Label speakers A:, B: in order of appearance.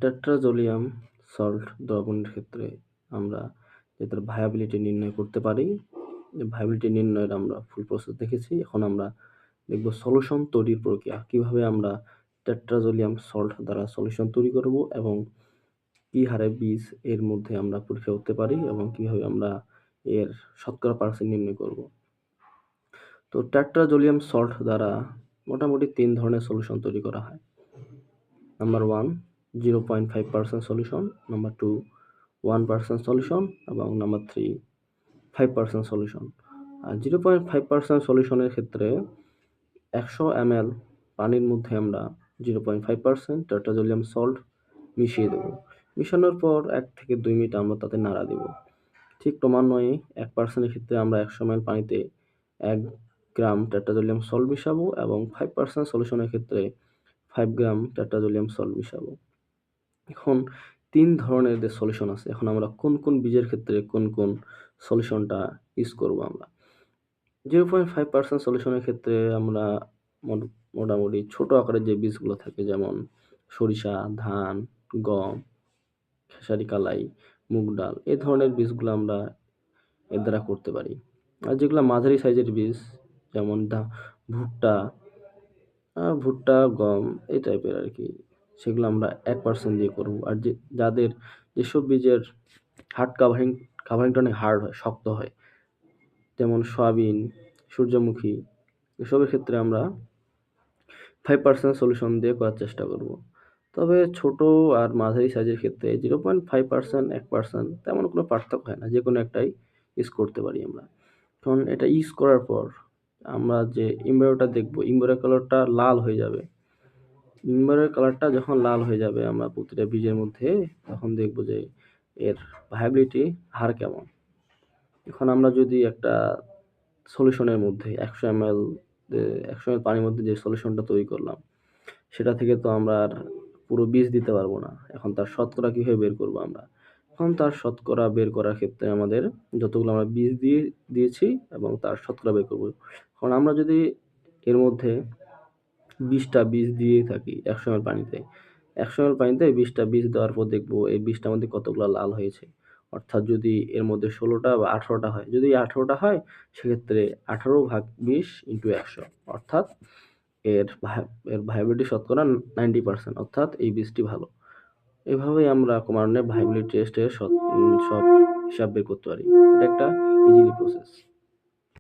A: টেট্রাজোলিয়াম salt দ্রবণের ক্ষেত্রে আমরা এটার ভায়াবিলিটি নির্ণয় করতে পারি। ভায়াবিলিটি নির্ণয়ের আমরা ফুল প্রসেস দেখেছি। এখন আমরা দেখব সলিউশন তৈরির প্রক্রিয়া। কিভাবে আমরা টেট্রাজোলিয়াম সল্ট দ্বারা সলিউশন তৈরি করব এবং কি হারে বীজ এর মধ্যে আমরা পরীক্ষা করতে পারি এবং কিভাবে আমরা এর শতকরা পার্সেন্ট নির্ণয় করব। তো টেট্রাজোলিয়াম সল্ট দ্বারা মোটামুটি 3 ধরনের সলিউশন তৈরি করা হয়। নাম্বার 1 0.5% সলিউশন, নাম্বার 2 1% সলিউশন এবং নাম্বার 3 5% সলিউশন। আর 0.5% সলিউশনের ক্ষেত্রে 100 ml পানির মধ্যে আমরা 0.5% টেট্রাজোলিয়াম সল্ট মিশিয়ে দেব। মিশানোর পর 1 থেকে 2 মিনিট আমরা তাতে নাড়া দেব। ঠিক ক্রমান্বয়ে 1% এর ক্ষেত্রে আমরা 100 ml পানিতে 1 গ্রাম টেট্রাজোলিয়াম সল্ট মিশাবো এবং 5% সলিউশনের ক্ষেত্রে 5 গ্রাম টেট্রাজোলিয়াম সল্ট মিশাবো। এখন 3 ধরনের যে সলিউশন আছে, এখন আমরা কোন বীজের ক্ষেত্রে কোন সলিউশনটা ইউজ করব আমরা। 0.5% সলিউশনের ক্ষেত্রে আমরা মোটামুটি ছোট আকারের যে বীজগুলো থাকে, যেমন সরিষা, ধান, গম, খেসারি কালাই, মুগ ডাল, এই ধরনের বীজগুলো আমরা এর দ্বারা করতে পারি। আর যেগুলো মাঝারি সাইজের বীজ, যেমন ভুট্টা, গম, এই টাইপের আর কি, সেগুলো আমরা 1% দিয়ে করব। আর যেসব বীজের কাভারিংটা অনেক হার্ড হয়, শক্ত হয়, যেমন সয়াবিন, সূর্যমুখী, এসবের ক্ষেত্রে আমরা 5% সলিউশন দিয়ে করার চেষ্টা করব। তবে ছোট আর মাঝারি সাইজের ক্ষেত্রে 0.5%, 1% তেমন কোনো পার্থক্য হয় না, যে কোনো একটাই ইউজ করতে পারি আমরা। এখন এটা ইউজ করার পর আমরা যে ইমব্রয়টা দেখব, ইমব্রয়ের কালারটা লাল হয়ে যাবে। ইমব্রয়ের কালারটা যখন লাল হয়ে যাবে আমরা প্রতিটা বীজের মধ্যে, তখন দেখব যে এর ভায়াবিলিটি হার কেমন। এখন আমরা যদি একটা সলিউশনের মধ্যে 100 ml পানির মধ্যে যে সলিউশনটা তৈরি করলাম, সেটা থেকে তো আমরা আর পুরো বীজ দিতে পারবো না। এখন তার শতকরা কিভাবে বের করব আমরা? এখন তার শতকরা বের করার ক্ষেত্রে আমাদের যতগুলো আমরা বীজ দিয়েছি এবং তার শতকরা বের করব। এখন আমরা যদি এর মধ্যে 20টা বীজ দিয়ে থাকি 100 ml পানিতে, 100 ml পানিতে 20টা বীজ দেওয়ার পর দেখব এই 20টার মধ্যে কতগুলো লাল হয়েছে। অর্থাৎ যদি এর মধ্যে 16টা বা 18টা হয়, যদি 18টা হয় সেক্ষেত্রে 18/20 × 100, অর্থাৎ এর ভায়াবিলিটি শতকরা 90%, অর্থাৎ এই বীজটি ভালো। এভাবেই আমরা ক্রমান্বয়ে ভায়াবিলিটি টেস্টের সব হিসাব বের করতে পারি। এটা একটা ইজিলি প্রসেস।